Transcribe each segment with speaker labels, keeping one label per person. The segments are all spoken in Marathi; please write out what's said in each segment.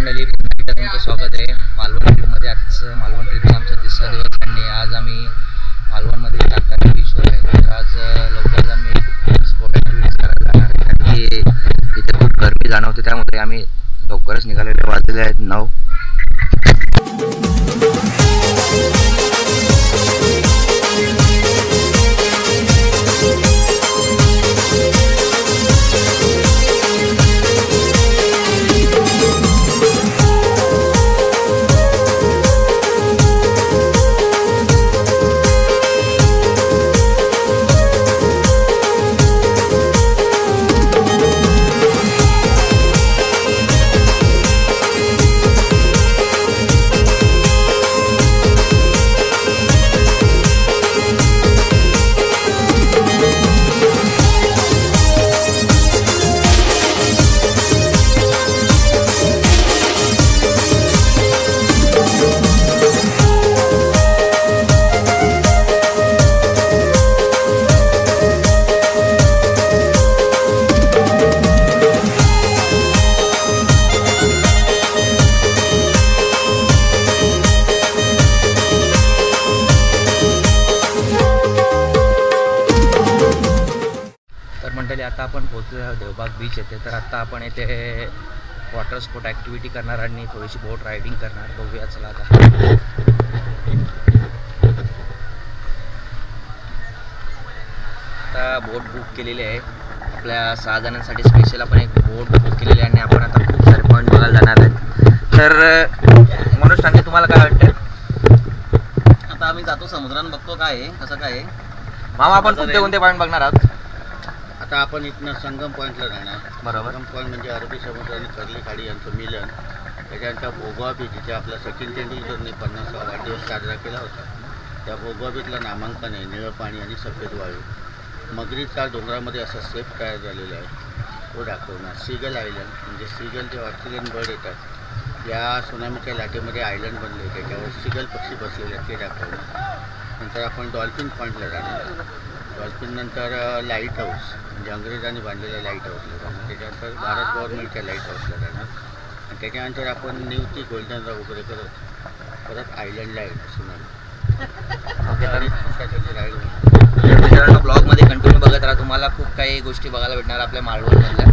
Speaker 1: मंडळी, पुन्हा एकदा तुमचं स्वागत आहे मालवण ट्रिपमध्ये. आजचं मालवण ट्रिपचा आमचा तिसरा दिवस आणि आज आम्ही मालवणमध्ये तारकर्ली बीचवर आहे. तर आज लवकरच आम्ही स्पोर्ट ॲक्टिव्हिटीज करायला जाणार आहे, कारण की इथे खूप गरमी जाणवते. त्यामुळे आम्ही लवकरच निघालेले, वाजलेले आहेत 9. आता आपण पोहोचलो आहे देवबाग बीच येथे. तर आता आपण येथे वॉटर स्पोर्ट ॲक्टिव्हिटी करणार आणि थोडीशी बोट रायडिंग करणार. बघूया, चला आता बोट बुक केलेली आहे आपल्या 6 जणांसाठी. स्पेशल आपण एक बोट बुक केलेली आहे आणि आपण आता खूप सारे पॉईंट बघायला जाणार आहेत. तर मनोज सांगे, तुम्हाला काय वाटतं?
Speaker 2: आता आम्ही जातो समुद्रात, बघतो काय आहे कसं काय आहे.
Speaker 1: मामा, आपण कोणते पॉईंट बघणार आहोत?
Speaker 2: आता आपण इथनं संगम पॉईंटला जाणार.
Speaker 1: बरोबर.
Speaker 2: संगम पॉईंट म्हणजे अरबी समुद्र आणि कर्ली खाडी यांचं मिलन. त्याच्यानंतर भोगवा बीच, जिथे आपला सचिन तेंडुलकरने 50वा वाढदिवस साजरा केला होता, त्या भोगवा बीचला नामांकन आहे. निळं पाणी आणि सफेद वाळू. मगरीचा डोंगरामध्ये असा सेफ तयार झालेला आहे, तो दाखवणार. सीगल आयलंड म्हणजे सीगल जे ऑस्ट्रेलियन बर्ड येतात, या सुनामीच्या लाटेमध्ये आयलंड बनले, त्याच्यावर सीगल पक्षी बसलेले आहेत, ते दाखवणार. नंतर आपण डॉल्फिन पॉईंटला जाणार. डॉल्फिन नंतर लाईट हाऊस म्हणजे अंग्रेजांनी बांधलेल्या लाईट हाऊसला जाणार. त्याच्यानंतर भारत गव्हर्नमेंटच्या लाईट हाऊसला जाणार. आणि त्याच्यानंतर आपण निवती गोल्डनला वगैरे परत आयलंडला आहे सुनामी.
Speaker 1: मित्रांनो, ब्लॉगमध्ये कंटिन्यू बघत राहा, तुम्हाला खूप काही गोष्टी बघायला भेटणार आपल्या मालवणमधल्या.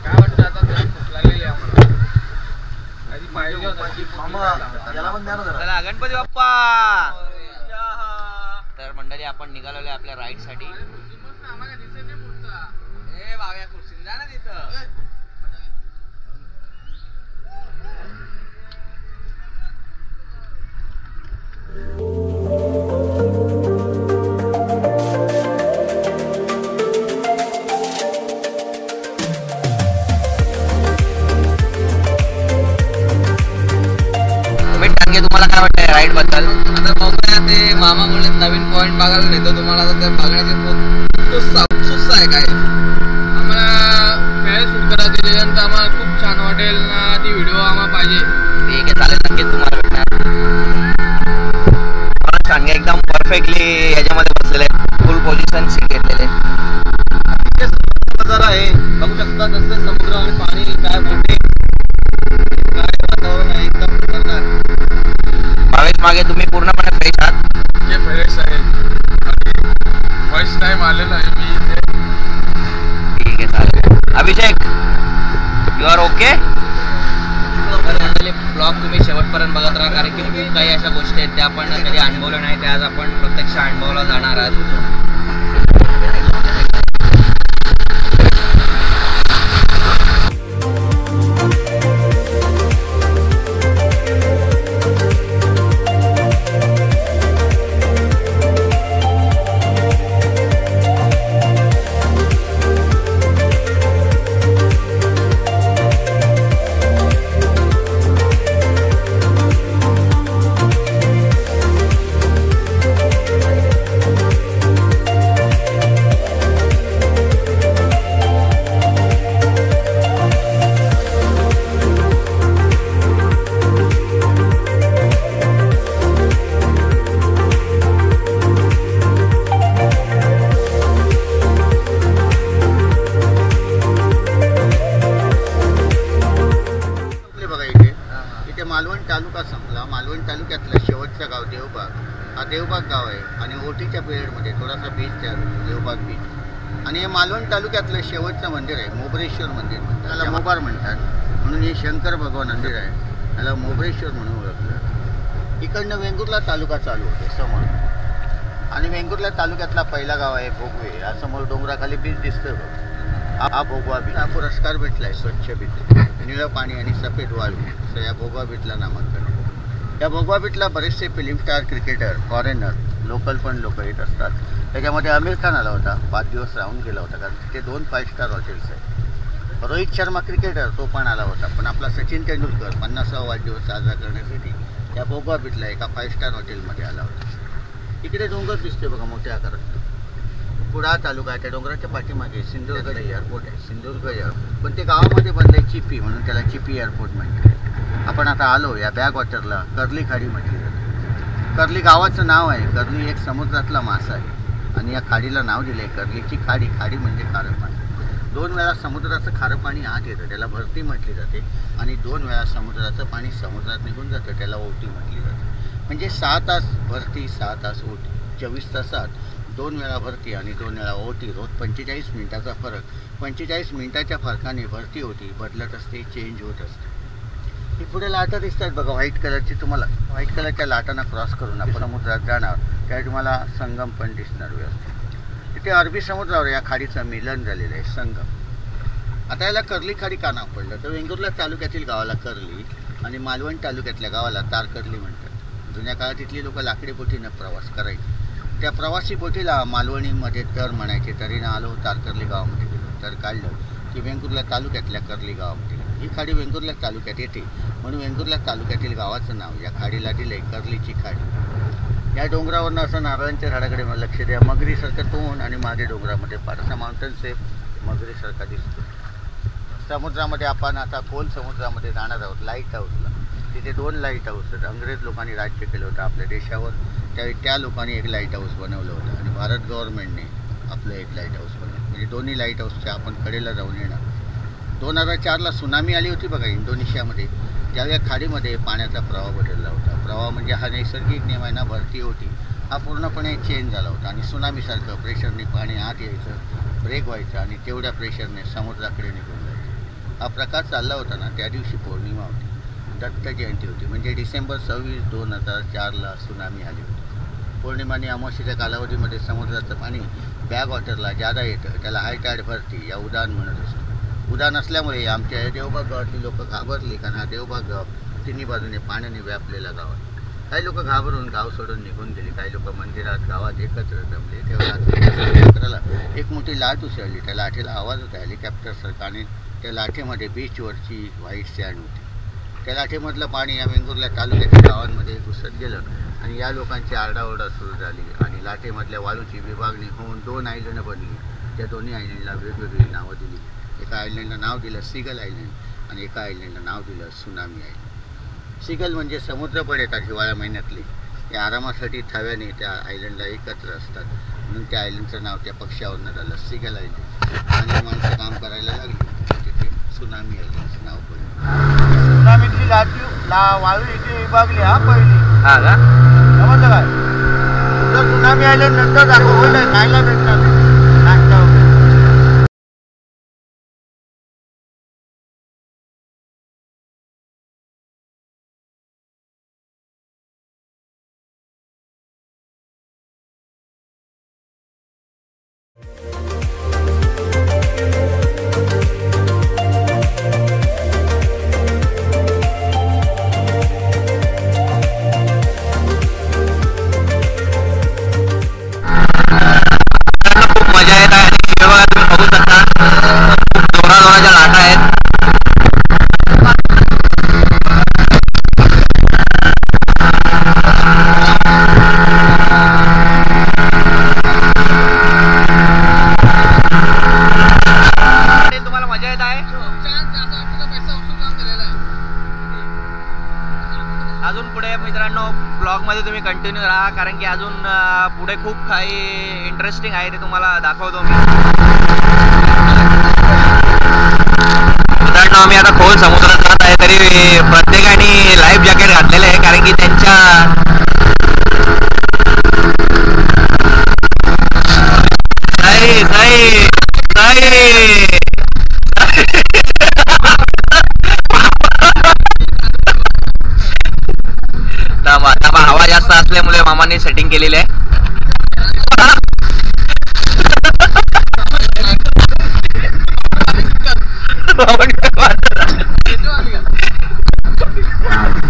Speaker 3: काय वाटतं आता भूक लागलेली आहे आम्हाला.
Speaker 1: चला, गणपती बाप्पा. तर मंडळी, आपण निघालेलो आहे आपल्या राईडसाठी. तुम्हाला काय वाटतंय राईड बद्दल?
Speaker 3: आता बघूया, ते मामा बोलले नवीन पॉईंट बघायला नेतो तुम्हाला. आता ते बघण्याचे खूप उत्सुकता आहे. काय आम्हाला काय शूट करा दिल्यानंतर आम्हाला खूप छान वाटेल ना. ती व्हिडिओ आम्हाला पाहिजे.
Speaker 1: ठीक आहे, चालेल, नक्कीच तुम्हाला भेटणार. सांगे एकदम परफेक्टली याच्यामध्ये बसलेले आहेत, फुल पोझिशन सीट घेतलेले.
Speaker 2: नजारा आहे, बघू शकता कसं समुद्र आणि पाणी, काय मोठे काय वातावरण आहे, एकदम खतरनाक.
Speaker 1: मागे तुम्ही पूर्णपणे फ्रेश आहात?
Speaker 3: हे फ्रेश आहे. फर्स्ट टाइम आलेलो आहे मी इथे.
Speaker 1: ठीक आहे, चालेल. अभिषेक, यू आर ओके? ब्लॉग तुम्ही शेवटपर्यंत बघत राहा, कारण की खूप काही अशा गोष्टी आहेत त्या आपण कधी अनुभवल्या नाही, त्या आज आपण प्रत्यक्ष अनुभवाला जाणार आहात.
Speaker 2: मालवण तालुक्यातलं शेवटचं गाव देवबाग. हा देवबाग गाव आहे आणि ओटीच्या पिरियडमध्ये थोडासा बीच तयार होतो, देवबाग बीच. आणि हे मालवण तालुक्यातलं शेवटचं मंदिर आहे, मोबरेश्वर मंदिर म्हणतात, त्याला मोबार म्हणतात. म्हणून हे शंकर भगवान मंदिर आहे, त्याला मोबरेश्वर म्हणून ओळखलं जातं. इकडनं वेंगुर्ला तालुका चालू होतो समोर, आणि वेंगुर्ला तालुक्यातला पहिला गाव आहे भोगवे. या समोर डोंगराखाली बीच दिसतं बघ, हा भोगवा बीच. हा पुरस्कार भेटला आहे स्वच्छ बीच, निळं पाणी आणि सफेद वाळू, असं या भोगवा बीचला नामांकन आहे. या भोगवा बीचला बरेचसे film star, cricketer, foreigner, local पण लोक येत असतात. त्याच्यामध्ये आमिर खान आला होता, 5 दिवस राहून गेला होता, कारण तिथे 2 5 स्टार हॉटेल्स आहेत. रोहित शर्मा क्रिकेटर तो पण आला होता, पण आपला सचिन तेंडुलकर 50वा वाढदिवस साजरा करण्यासाठी या भोगवा बीचला एका 5 स्टार हॉटेलमध्ये आला होता. इकडे डोंगर दिसते बघा मोठ्या आकारात, कुडाळ तालुका आहे. त्या डोंगराच्या पाठीमागे सिंधुदुर्ग एअरपोर्ट आहे, सिंधुदुर्ग एअरपोर्ट. पण ते गावामध्ये बनलंय चिपी, म्हणून त्याला चिपी एअरपोर्ट म्हणते. आपण आता आलो या बॅक वॉटरला, कर्ली खाडी म्हटली जाते. कर्ली गावाचं नाव आहे. कर्ली एक समुद्रातला मासा आहे आणि या खाडीला नाव दिलं आहे कर्लीची खाडी. खाडी म्हणजे खारं पाणी. 2 वेळा समुद्राचं खारं पाणी आत येतं, त्याला भरती म्हटली जाते. आणि 2 वेळा समुद्राचं पाणी समुद्रात निघून जातं, त्याला ओटी म्हटली जाते. म्हणजे 6 तास भरती, 6 तास ओटी, 24 तासात 2 वेळा भरती आणि 2 वेळा ओटी. रोज 45 मिनिटाचा फरक. 45 मिनिटाच्या फरकाने भरती ओटी बदलत असते, चेंज होत असते. ही पुढे लाटा दिसतात बघा व्हाईट कलरची. तुम्हाला व्हाईट कलरच्या लाटांना क्रॉस करून आपण समुद्रात जाणार, त्यावेळी तुम्हाला संगम पण दिसणार व्यवस्थित. तिथे अरबी समुद्रावर या खाडीचं मिलन झालेलं आहे, संगम. आता याला कर्ली खाडी का नाव पडलं, तर वेंगुर्ला तालुक्यातील गावाला कर्ली आणि मालवण तालुक्यातल्या गावाला तारकर्ली म्हणतात. जुन्या काळात इथली लोक लाकडी बोटीनं प्रवास करायचे. त्या प्रवासी बोटीला मालवणीमध्ये तर म्हणायचे. तरी ना आलो तारकर्ली गावामध्ये गेलो, तर काढलं की वेंगुर्ला तालुक्यातल्या कर्ली गावामध्ये. ही खाडी वेंगुर्ला तालुक्यात येते, म्हणून वेंगुर्ला तालुक्यातील गावाचं नाव या खाडीला दिलं आहे, कर्लीची खाडी. या डोंगरावरनं असं नारळांच्या झाडाकडे मला लक्ष द्या, मगरीसारखं तोंड आणि मागे डोंगरामध्ये पारसा माउंटन सेप मगरीसारखा दिसतो. समुद्रामध्ये आपण आता खोल समुद्रामध्ये जाणार आहोत, लाईट हाऊसला. तिथे 2 लाईट हाऊस आहेत. अंग्रेज लोकांनी राज्य केलं होतं आपल्या देशावर, त्यावेळी त्या लोकांनी एक लाईट हाऊस बनवलं होतं आणि भारत गव्हर्नमेंटने आपलं एक लाईट हाऊस बनवलं. म्हणजे दोन्ही लाईट हाऊसच्या आपण कडेला जाऊन येणार. 2004ला सुनामी आली होती बघा इंडोनेशियामध्ये. त्यावेळी खाडीमध्ये पाण्याचा प्रवाह बदलला होता. प्रवाह म्हणजे हा नैसर्गिक नियम आहे ना, भरती होती, हा पूर्णपणे चेंज झाला होता. आणि सुनामीसारखं प्रेशरने पाणी आत यायचं, ब्रेक व्हायचं आणि तेवढ्या प्रेशरने समुद्राकडे निघून जायचं. हा प्रकार चालला होता ना, त्या दिवशी पौर्णिमा होती, दत्त जयंती होती. म्हणजे डिसेंबर 26, 2004ला सुनामी आली होती. पौर्णिमा आणि अमावस्येच्या कालावधीमध्ये समुद्राचं पाणी बॅक वॉटरला जादा येतं, त्याला हाय टाईड भरती या उडान म्हणत असतो. उडान असल्यामुळे आमच्या देवबाग गावातली लोक घाबरली, कारण हा देवबाग गाव तिन्ही बाजूने पाण्याने व्यापलेला गाव आहे. काही लोक घाबरून गाव सोडून निघून गेले, काही लोक मंदिरात गावात एकत्र जमले. तेव्हा एक मोठी लाट उसळली, त्या लाटेला आवाज होता हेलिकॉप्टरसारखा आणि त्या लाटेमध्ये बीचवरची व्हाईट सँड होती. त्या लाटेमधलं पाणी या वेंगुर्ला तालुक्याच्या गावांमध्ये घुसत गेलं आणि या लोकांची आरडाओरडा सुरू झाली आणि लाटेमधल्या वाळूची विभागणी होऊन 2 आयलंड बनली. त्या दोन्ही आयलंडला वेगवेगळी नावं दिली. एका आयलंडला नाव दिलं सीगल आयलंड आणि एका आयलंडला नाव दिलं सुनामी आयलंड. सीगल म्हणजे समुद्र पण येतात हिवाळ्या महिन्यातली, या आरामासाठी थव्याने त्या आयलंडला एकत्र असतात, म्हणून त्या आयलंडचं नाव त्या पक्षावरनं झालं सीगल आयलंड. आणि माणसं काम करायला लागली, तिथे सुनामी आयलंडचं नाव पडलं. सुनामीतली वाळू इथे विभागली हा पहिली.
Speaker 1: हा का
Speaker 2: समजलं काय? तुझं सुनामी आयलंड नंतर दाखवलं, खायला भेटणार नाश्ता वगैरे.
Speaker 1: अजून पुढे मित्रांनो ब्लॉगमध्ये तुम्ही कंटिन्यू राहा, कारण की अजून पुढे खूप काही इंटरेस्टिंग आहे ते तुम्हाला दाखवतो मी. मित्रांनो आम्ही आता खोल समुद्रात जात आहे, तरी प्रत्येकाने लाईफ जॅकेट घातलेले आहे, कारण की त्यांच्या सही सही सही हवा जास्त असल्यामुळे मामाने सेटिंग केलेली आहे.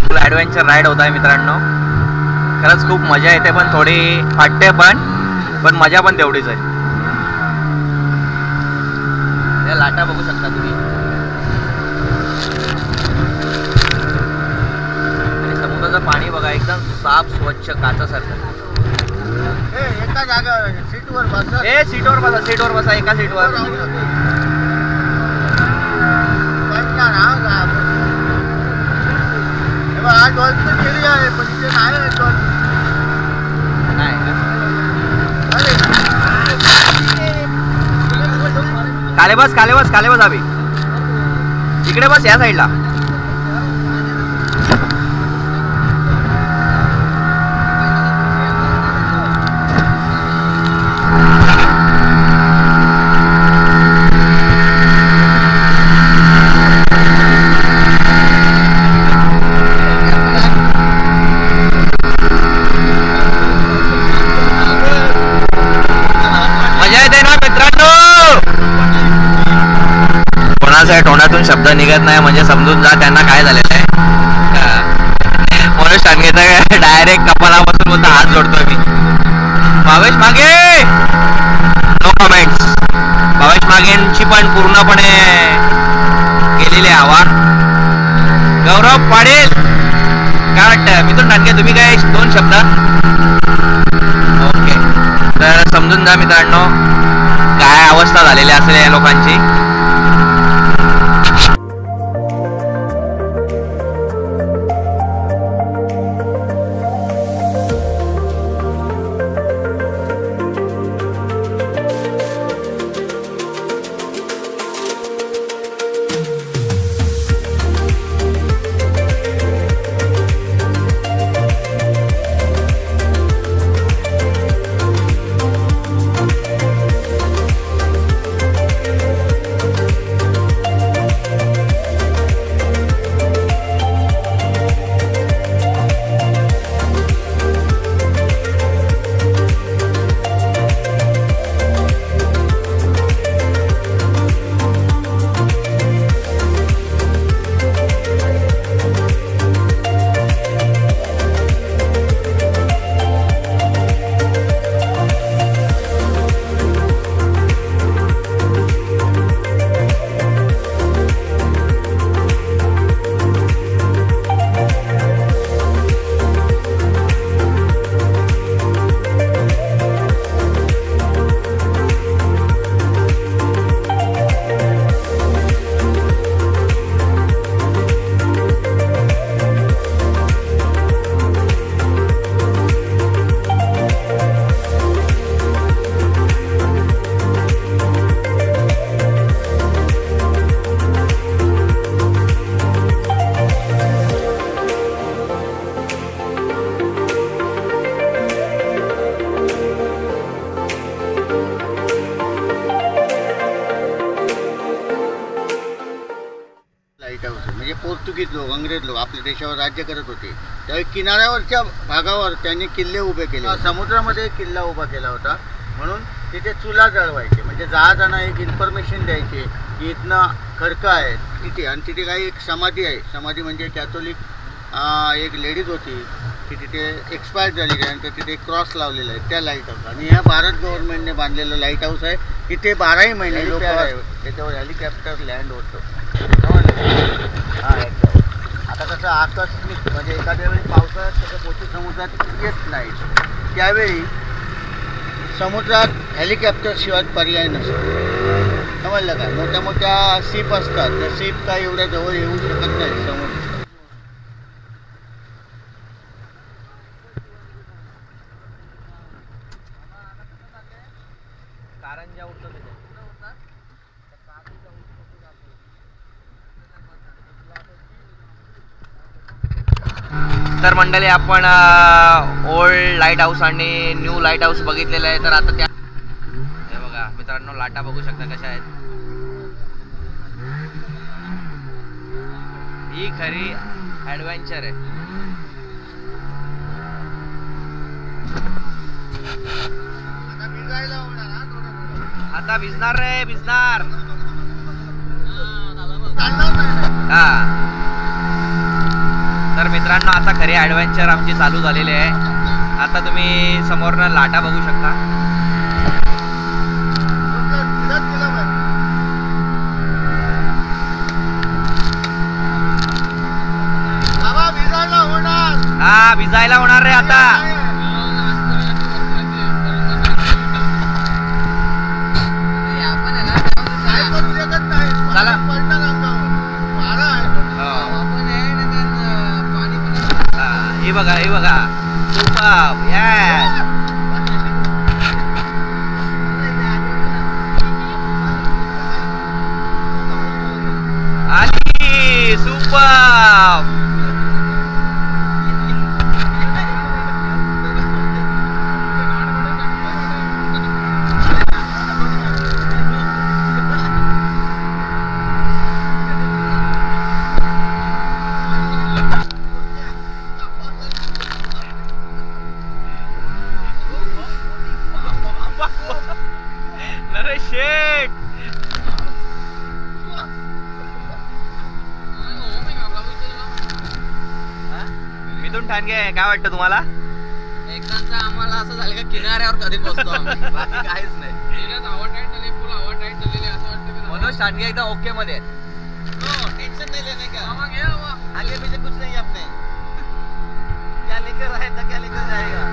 Speaker 1: फुल ॲडव्हेंचर राईड होत आहे मित्रांनो. खरंच खूप मजा येते, पण थोडी फाटते पण मजा पण तेवढीच आहे. या लाटा बघू शकता तुम्ही, आणि समुद्राचं पाणी बघा एकदम साफ स्वच्छ काचासारखं.
Speaker 2: एका जागा सीटवर बसा.
Speaker 1: सीटवर बसा एका सीटवर.
Speaker 2: आज डॉल्फिन केली आहे, पण इथे नाही.
Speaker 1: खाली बस अभि, इकडे बस या साईडला. तोंडातून शब्द निघत नाही म्हणजे समजून जा त्यांना काय झालेलं आहे. मनोज टांगेचा डायरेक्ट कपालापासून बोलता हात जोडतोय मी. भावेश मागे नो कमेंट्स. भावेश मागेंची पण पूर्णपणे गेलेली हवा. गौरव पाटील काय वाटतं मिथुन टांगे, तुम्ही काय 2 शब्द? ओके, तर समजून जा मित्रांनो काय अवस्था झालेली असेल या लोकांची.
Speaker 2: म्हणजे पोर्तुगीज लोक, अंग्रेज लोक आपल्या देशावर राज्य करत होते, त्यावेळी किनाऱ्यावरच्या भागावर त्यांनी किल्ले उभे केले. समुद्रामध्ये एक किल्ला उभा केला होता, म्हणून तिथे चुला जळवायचे. म्हणजे जहाजांना एक इन्फॉर्मेशन द्यायचे की इथनं खडकं आहे तिथे, आणि तिथे काही एक समाधी आहे. समाधी म्हणजे कॅथोलिक एक लेडीज होती की तिथे एक्सपायर झाली, त्यानंतर तिथे एक क्रॉस लावलेला आहे त्या लाईट हाऊस. आणि ह्या भारत गव्हर्नमेंटने बांधलेलं लाईट हाऊस आहे. इथे 12ही महिने लोक त्याच्यावर हेलिकॉप्टर लँड होतं. आता कसं आकस्मिक म्हणजे एखाद्या वेळी पावसाळ्यात त्याचं पोटी समुद्रात येत नाही, त्यावेळी समुद्रात हेलिकॉप्टरशिवाय पर्याय नसतो. समजलं का? मोठ्या मोठ्या सीप असतात, त्या सीप काय एवढ्या जवळ येऊ शकत नाही समुद्र.
Speaker 1: तर मंडळी आपण ओल्ड लाईट हाऊस आणि न्यू लाईट हाऊस बघितलेलं आहे. तर आता त्या हे बघा मित्रांनो, लाटा बघू शकता कशा आहेत. ही खरी ॲडव्हेंचर आहे. आता भिजणार रे, भिजणार. हा तर मित्रांनो, आता खरी ॲडव्हेंचर आमची चालू झालेली आहे. आता तुम्ही समोरनं लाटा बघू शकता. हा भिजायला होणार रे आता. चला हे बघा, हे बघा सुपर. यस आली सुपर. अरे शेट, मिथून ठाणगे काय वाटतं तुम्हाला?
Speaker 3: एकदा आम्हाला असं झालं का किनाऱ्यावर कधी पोहोचतो आम्ही, बाकी काहीच नाही. हवा टाईट झाली, फुल हवा टाईट झालेली असं वाटतं.
Speaker 1: मनोज ठाणगे एकदम ओके मध्ये.
Speaker 3: टेंशन नहीं लेने का, आगे पीछे कुछ नहीं अपने. क्या लेकर आए था क्या लेकर जाएगा.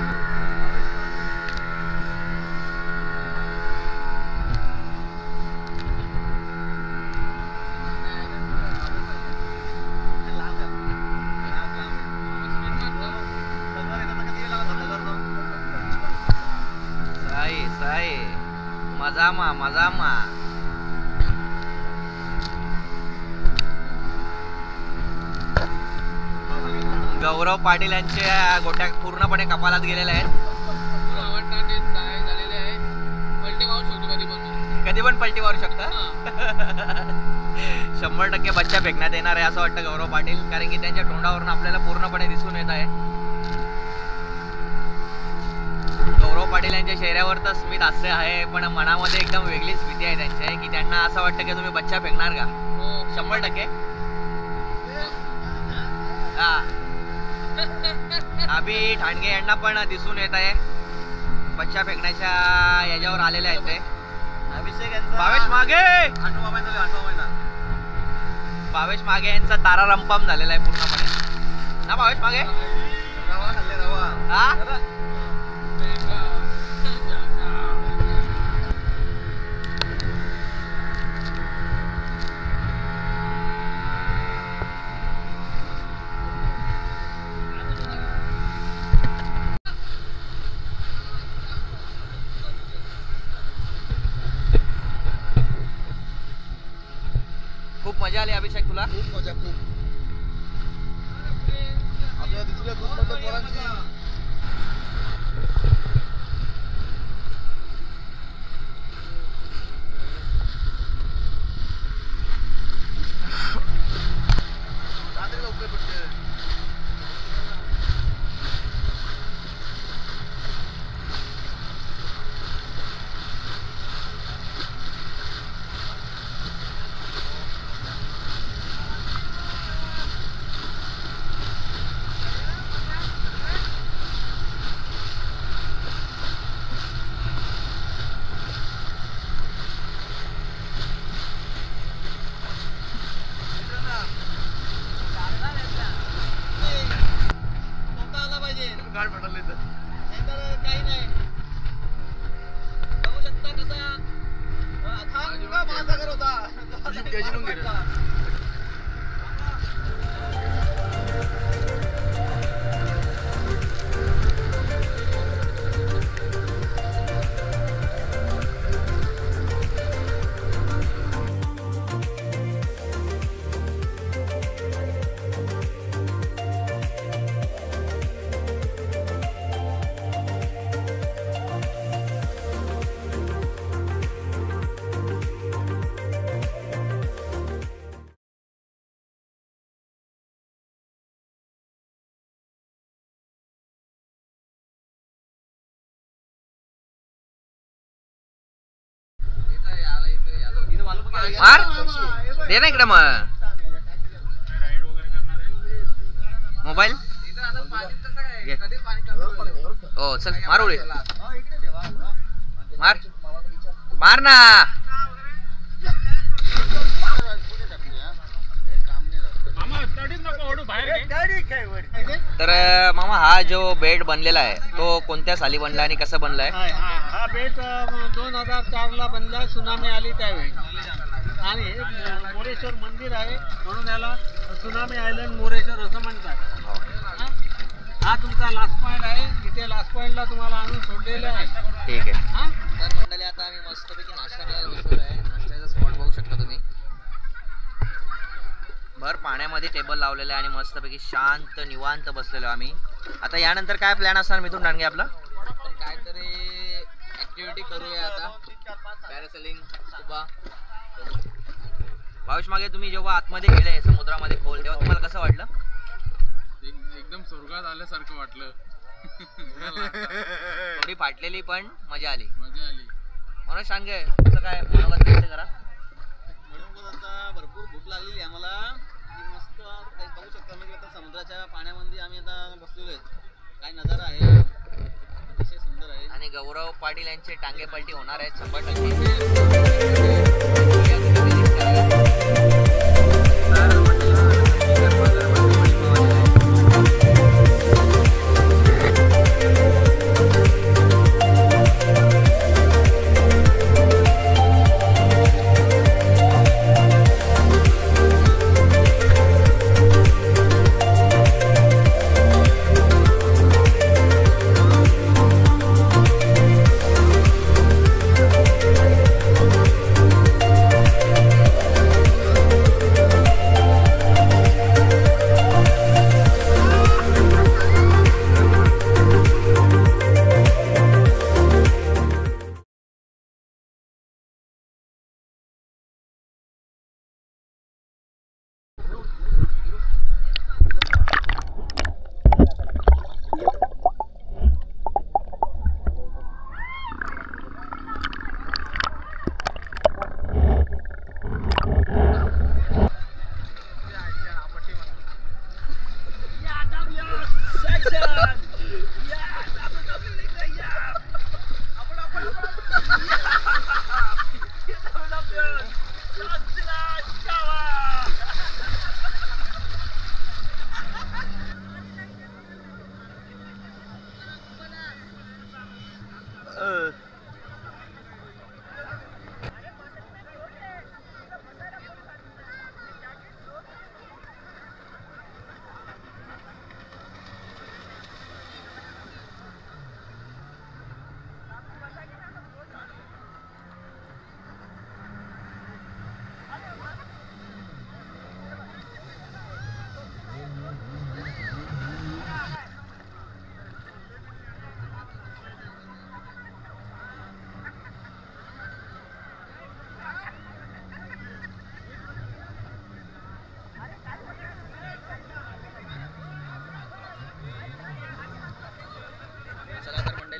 Speaker 1: सही मजामा मजामा. गौरव पाटील यांच्या गोट्या पूर्णपणे कपालात गेलेल्या आहेत. कधी पण पलटी मारू शकता. 100% बच्चा फेकण्यात येणार आहे असं वाटतं गौरव पाटील, कारण की त्यांच्या तोंडावरून आपल्याला पूर्णपणे दिसून येत आहे. गौरव पाटील यांच्या चेहऱ्यावर तर स्मित हास्य आहे, पण मनामध्ये एकदम वेगळीच भीती आहे त्यांच्या, की त्यांना असं वाटतं की तुम्ही बच्चा फेकणार का. 100% हा. अभि ठाणगे यांना पण दिसून येत आहे बच्चा फेकण्याच्या याच्यावर आलेले आहेत ते. भावेश मागे, भावेश मागे यांचा तारा रंपाम झालेला आहे पूर्णपणे ना. भावेश मागे हा खूप मजा आली अभिषेक तुला?
Speaker 2: खूप मजा, खूप. आपल्या दुसऱ्या ग्रुपमधल्या पोरांची रात्री लवकर पडते.
Speaker 3: काही नाही बघू शकता कसा महासागर होता.
Speaker 1: मार दे ना इकडे मग मोबाईल हो चल मार उडी मार मार ना. तर मामा हा जो बेड बनलेला आहे तो कोणत्या साली बनला आणि कसं बनलाय?
Speaker 3: हा बेट 2004ला बनला, सुनामी आली त्यावेळी. आणि मोरेश्वर मंदिर आहे म्हणून याला सुनामी आयलंड मोरेश्वर असं म्हणतात. हा तुमचा लास्ट पॉइंट आहे, तिथे लास्ट पॉइंटला तुम्हाला आणून सोडलेलं आहे.
Speaker 1: ठीक आहे. तर मंडळी आता आम्ही मस्तपैकी नाश्ता करायला बसलेलो आहे. नाश्त्याचा स्पॉट बघू शकता तुम्ही. भर पाण्यामध्ये टेबल लावलेलं आहे आणि मस्तपैकी शांत निवांत बसलेलो आम्ही. आता यानंतर काय प्लॅन असणार मिथून डांगे आपला?
Speaker 3: आपण काहीतरी ऍक्टिव्हिटी करूया आता, पॅरासेलिंग, स्कुबा.
Speaker 1: भावेश मागे तुम्ही जेव्हा आतमध्ये गेले समुद्रामध्ये खोल तेव्हा तुम्हाला कसं वाटलं?
Speaker 3: एकदम स्वर्गात आल्यासारखं वाटलं.
Speaker 1: थोडी फाटलेली पण मजा आली.
Speaker 3: मजा आली.
Speaker 1: म्हणून सांगे तुझं काय मनोगत व्यक्त करा.
Speaker 3: आता भरपूर भूक लागलेली आम्हाला. मस्त बघू शकता म्हणजे आता समुद्राच्या पाण्यामध्ये आम्ही आता बसलेलो आहे. काय नजारा आहे, अतिशय सुंदर आहे.
Speaker 1: आणि गौरव पाटील यांचे टांगे पलटी होणार आहेत 100%.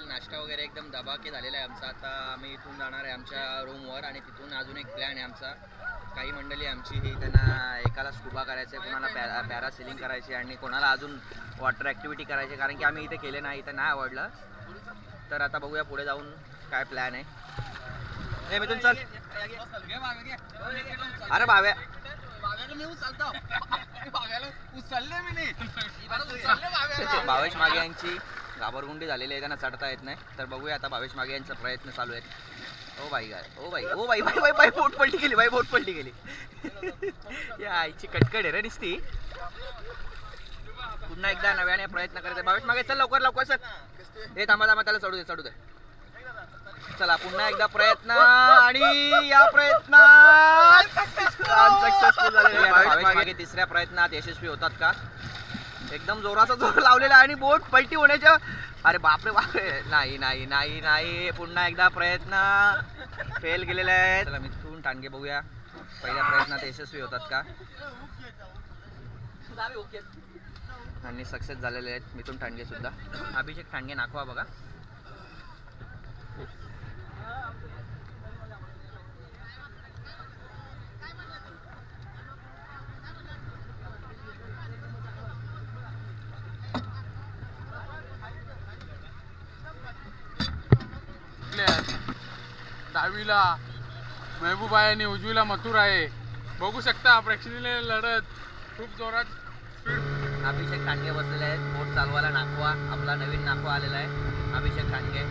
Speaker 1: नाश्ता वगैरे एकदम दबाके झालेला आहे आमचा. आता आम्ही इथून जाणार आहे आमच्या रूमवर आणि तिथून अजून एक प्लॅन आहे आमचा. काही मंडळी आमची ही त्यांना एकाला स्कुबा करायचं आहे, कोणाला पॅरासेलिंग करायची आणि कोणाला अजून वॉटर ॲक्टिव्हिटी करायची, कारण की आम्ही इथे केले नाही, इथं नाही आवडलं. तर आता बघूया पुढे जाऊन काय प्लॅन आहे. हे मिथून चल. अरे भाव्या भावेश मागे यांची घाबरगुंडी झालेली आहे, त्यांना चढता येत नाही. तर बघूया आता भावेश मागे यांचा प्रयत्न चालू आहेत. O by guy, O by, O by, बाई बाई बाई बोट पलटी गेली, बाई बोट पलटी गेली. या आईची कटकड आहे रे नुसती. पुन्हा एकदा नव्याने प्रयत्न करते भावेश मागे. चल लवकर लवकर चल. हे थांबा थांबा, त्याला चढू दे चढू दे. चला पुन्हा एकदा प्रयत्न आणि या प्रयत्नात अनसक्सेसफुल झालेला आहे. भावेश मागे तिसऱ्या प्रयत्नात यशस्वी होतात का? एकदम जोराचा जोर लावलेला आणि बोट पलटी होण्याच्या, अरे बापरे बापरे, नाही नाही नाही नाही. पुन्हा एकदा प्रयत्न फेल गेलेला आहे. चला मिथून टांगे बघूया पहिल्या प्रयत्नात यशस्वी होतात का. आणि सक्सेस झालेले आहेत मिथून टांगे सुद्धा. अभिषेक टांगे नाखवा बघा.
Speaker 4: डावीला महबूब आहे आणि उजवीला मथुर आहे. बघू शकता प्रेक्षणीय लढत खूप जोरात स्पीड.
Speaker 1: अभिषेक खांडगे बसलेले आहेत. बोट चालवायला नाखवा, आपला नवीन नाखवा आलेला आहे अभिषेक खांडगे.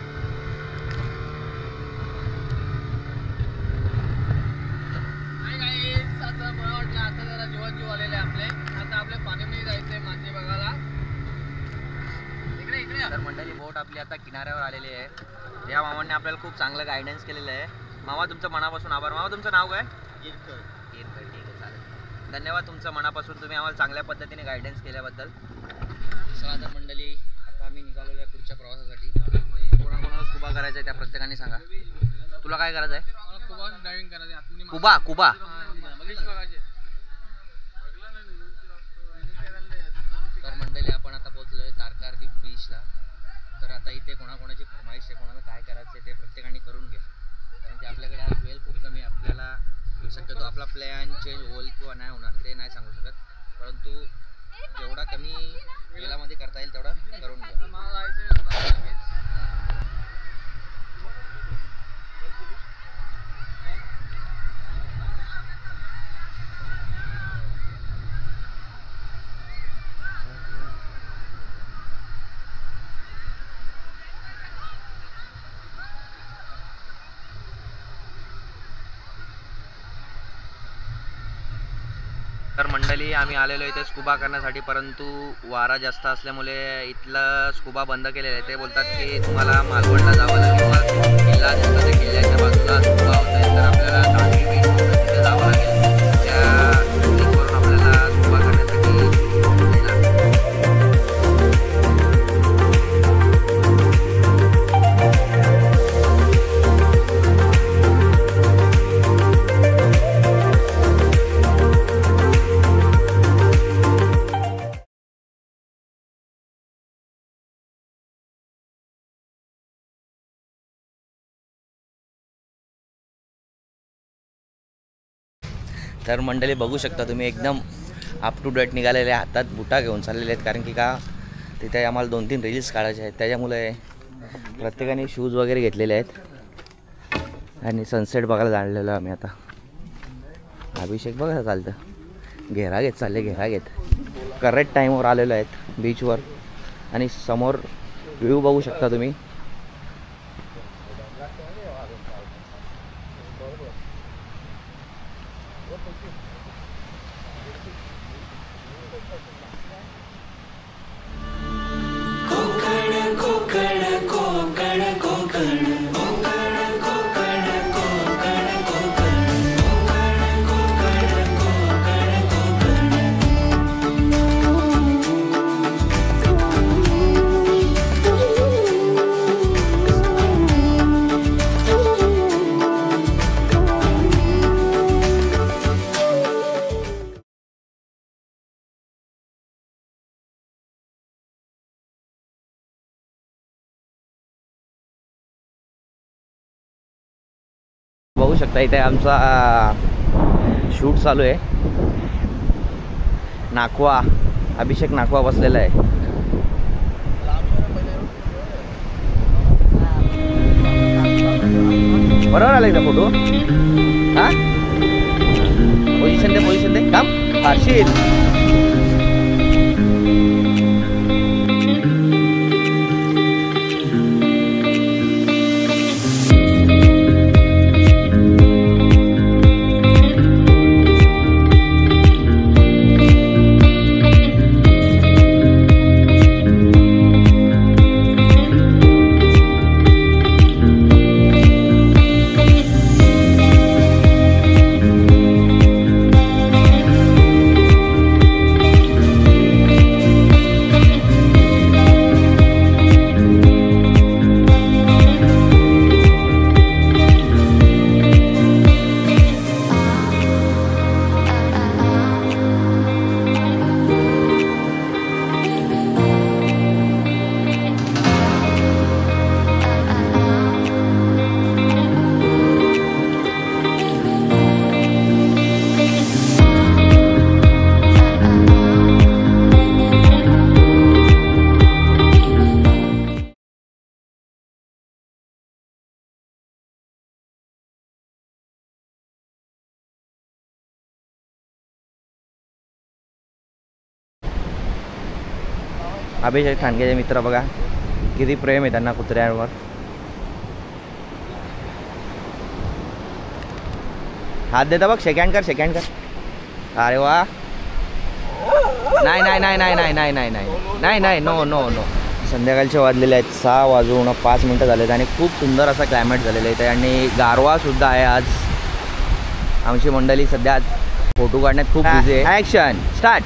Speaker 3: आता मला वाटलं आता जरा जीव आलेले आपले. आता आपल्या पाण्यामध्ये जायचंय मासे बघायला. इकडे इकडे.
Speaker 1: तर मंडळी बोट आपली आता किनाऱ्यावर आलेली आहे. या मामांनी आपल्याला खूप चांगलं गायडन्स केलेलं आहे. मामा तुमचं मनापासून आभार. मामा तुमचं नाव काय?
Speaker 2: गिरकर.
Speaker 1: गिरकर. ठीक आहे, चालेल. धन्यवाद तुमचं मनापासून, तुम्ही आम्हाला चांगल्या पद्धतीने गायडन्स केल्याबद्दल. चला तर मंडळी, आता आम्ही निघालेलो आहे पुढच्या प्रवासासाठी. कोणाकोणाला स्कुबा करायचं आहे त्या प्रत्येकाने सांगा. तुला काय करायचं आहे?
Speaker 3: मला कुबा ड्रायव्हिंग करायचं आतमध्ये.
Speaker 1: कुबा कुबा तर मंडळी आपण आता पोहोचलोय तारकारदीप बीचला. तर आता इथे कोणाकोणाची फरमाईश आहे, कोणाला काय करायचं आहे ते प्रत्येकाने करून घ्या. कारण की आपल्याकडे आज वेळ खूप कमी. आपल्याला शक्यतो आपला प्लॅन चेंज होईल किंवा नाही होणार ते नाही सांगू शकत, परंतु जेवढा कमी वेळामध्ये करता येईल तेवढा करून घ्या.
Speaker 3: मला जायचं
Speaker 1: तर मंडळी आम्ही आलेलो इथे स्कुबा करण्यासाठी, परंतु वारा जास्त असल्यामुळे इथलं स्कुबा बंद केलेलं आहे. ते बोलतात की तुम्हाला मालवणला जावं लागेल. किल्ला दिसतो त्या किल्ल्याच्या बाजूला स्कुबा होत आहे, तर आपल्याला दांडी बीच तिथे जावं लागेल. त्या बीचवरून आपल्याला स्कुबा करण्यासाठी तर मंडळी बघू शकता तुम्ही एकदम अप टू डेट निघालेले, हातात बुटा घेऊन चाललेले आहेत. कारण की का तिथे आम्हाला 2-3 रील्स काढायचे आहेत, त्याच्यामुळे प्रत्येकाने शूज वगैरे घेतलेले आहेत. आणि सनसेट बघायला जाणलेलो आम्ही आता. अभिषेक बघा चालतं घेरा घेत चालले, घेरा घेत करेक्ट टाईमवर आलेलो आहेत बीचवर. आणि समोर व्ह्यू बघू शकता तुम्ही. बघू शकता इथे आमचा शूट चालू आहे. नाखवा अभिषेक नाखवा बसलेला आहे. बरोबर आलाय का फोटो? हा पोझिशन दे काम फारशील. अभिषेक ठाणगेचे मित्र बघा किती प्रेम आहे त्यांना कुत्र्यांवर. हात देता बघ, सेकंड कर सेकंड कर. अरे वा. नाही नाही नाही नाही नाही नाही नाही नाही नाही नाही नो नो नो. संध्याकाळचे वाजलेले आहेत 6 वाजून 5 मिनटं झालेत आणि खूप सुंदर असा क्लायमेट झालेलं आहे आणि गारवासुद्धा आहे आज. आमची मंडळी सध्या फोटो काढण्यात खूप बिझी आहे. Action start.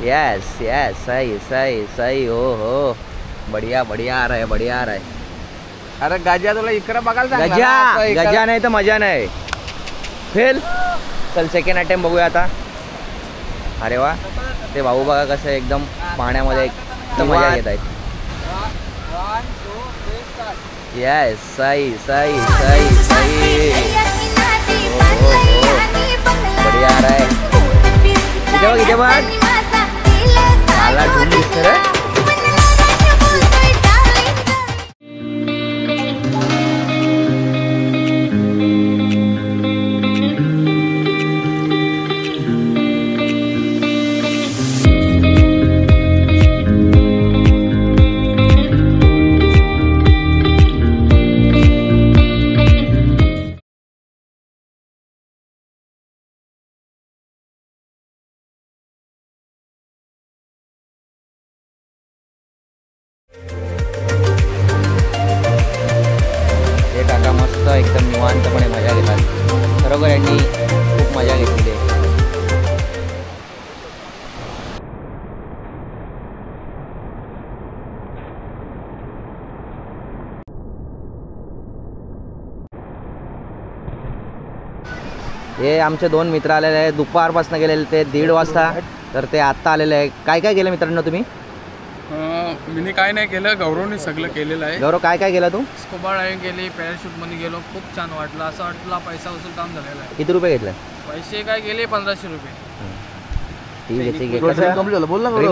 Speaker 1: यस यस सही सही सही. हो हो बढिया बढिया आ रहा है बढिया आ रहा है.
Speaker 3: अरे गजा तुला इकडे बघायला सांग
Speaker 1: गजा
Speaker 3: ना, असं इकडं-
Speaker 1: गजा नाही तर मजा नाही. फेल. चल सेकंड अटेम्प्ट बघूया आता. अरे वा. ते भाऊ बघा कसं एकदम पाण्यामध्ये एकदम मजा घेत आहेत. येस सही सही सही सही. हो, हो, हो. बढिया आ रहा है. इथे बघ मला ढूंढ दिसतं रे. हे काका मस्त एकदम निवांतपणे मजा घेतात. खरोखर यांनी खूप मजा घेतली आहे. हे आमचे 2 मित्र आलेले आहेत. दुपारपासून गेलेले ते 1:30 वाजता. तर ते आत्ता आलेले आहे. काय काय केलं मित्रांनो तुम्ही?
Speaker 4: मी काय नाही केलं, गौरवने सगळं केलेलं आहे.
Speaker 1: गौरव काय काय केलं तू?
Speaker 3: स्कुबा ड्रायव्हिंग केली, पॅराशूटमध्ये गेलो, खूप छान वाटलं. असं वाटलं पैसा वसूल काम झालेलं आहे.
Speaker 1: किती रुपये घेतलं?
Speaker 3: पैसे काय गेले 1500 रुपये.
Speaker 1: ठीक आहे ठीक आहे. ड्रीम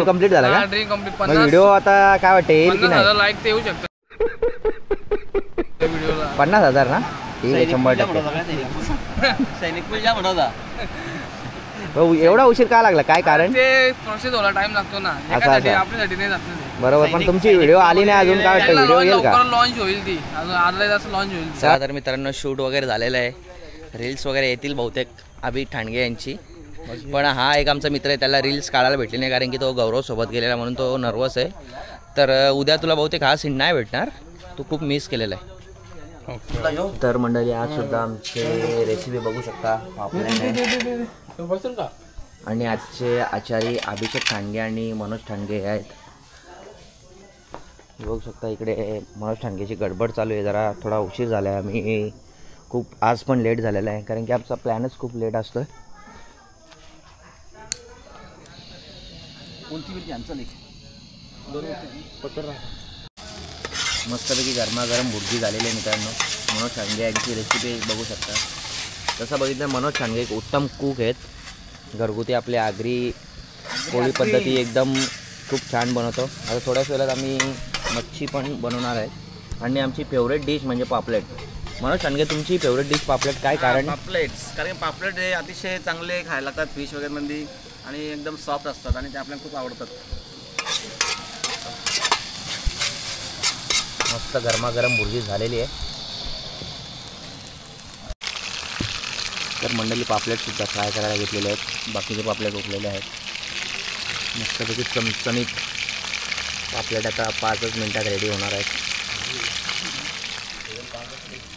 Speaker 1: कम्प्लीट झाला का?
Speaker 3: Drink complete.
Speaker 1: मग व्हिडिओ आता काय वाटतं येईल की
Speaker 3: 50,000
Speaker 1: नाही?
Speaker 3: लाईक ते येऊ शकतात व्हिडिओला.
Speaker 1: 50,000 ना? ठीक आहे 100%. भाऊ एवढा उशीर का लागला? काय कारण?
Speaker 3: ते प्रोसेस होला टाइम लागतो ना, एकासाठी आपल्यासाठी नाही जात ना ते.
Speaker 1: बरोबर. पण तुमची व्हिडिओ आली नाही अजून. काय वाटतं व्हिडिओ येईल का?
Speaker 3: लॉन्च होईल ती अजून अर्धा तास लॉन्च होईल.
Speaker 1: चला तर मित्रांनो शूट वगैरे झालेलं आहे. रील्स वगैरे येतील बहुतेक अभि ठाणगे यांची. पण हा एक आमचा मित्र आहे, त्याला रील्स काढायला भेटली नाही कारण की तो गौरव सोबत गेलेला म्हणून तो नर्वस आहे. तर उद्या तुला बहुतेक हा सीन नाही भेटणार. तू खूप मिस केलेला आहे. तर मंडळी आज सुद्धा आमचे रेसिपी बघू शकता आपल्याला. आणि आजचे आचारी अभिषेक ठाणगे आणि मनोज ठाणगे आहेत. बघू शकता इकडे मनोज ठाणगेची गडबड चालू आहे. जरा थोडा उशीर झाला आहे. आम्ही खूप आज पण लेट झालेला आहे कारण की आमचा प्लॅनच खूप लेट असतो आहे. मस्तपैकी गरमागरम भुर्जी झालेली आहे मित्रांनो. मनोज ठाणगे यांची रेसिपी बघू शकता. तसं बघितलं मनोज ठाणगे एक उत्तम कुक आहेत. घरगुती आपली आगरी पोळी पद्धती एकदम खूप छान बनवतो. आता थोड्याच वेळात आम्ही मच्छी पण बनवणार आहे. आणि आमची फेवरेट डिश म्हणजे पापलेट. मनोज ठाणगे तुमची फेवरेट डिश पापलेट काय कारण?
Speaker 5: पापलेट्स, कारण पापलेट हे अतिशय चांगले खायला लागतात फिश वगैरेमध्ये आणि एकदम सॉफ्ट असतात आणि ते आपल्याला खूप आवडतात.
Speaker 1: मस्त गरमागरम भुर्जी झालेली आहे. तर मंडळी पापलेटसुद्धा फ्राय करायला घेतलेले आहेत. बाकीचे पापलेट उकलेले आहेत. मस्तपैकी चमचमीत पापलेट आता 5च मिनटात रेडी होणार आहेत.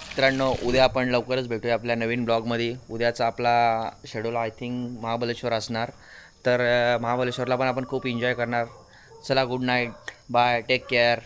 Speaker 1: मित्रांनो उद्या आपण लवकरच भेटूया आपल्या नवीन ब्लॉगमध्ये. उद्याचा आपला शेड्यूल आय थिंक महाबळेश्वर असणार. तर महाबळेश्वरला पण आपण खूप एन्जॉय करणार. चला good night, bye, take care.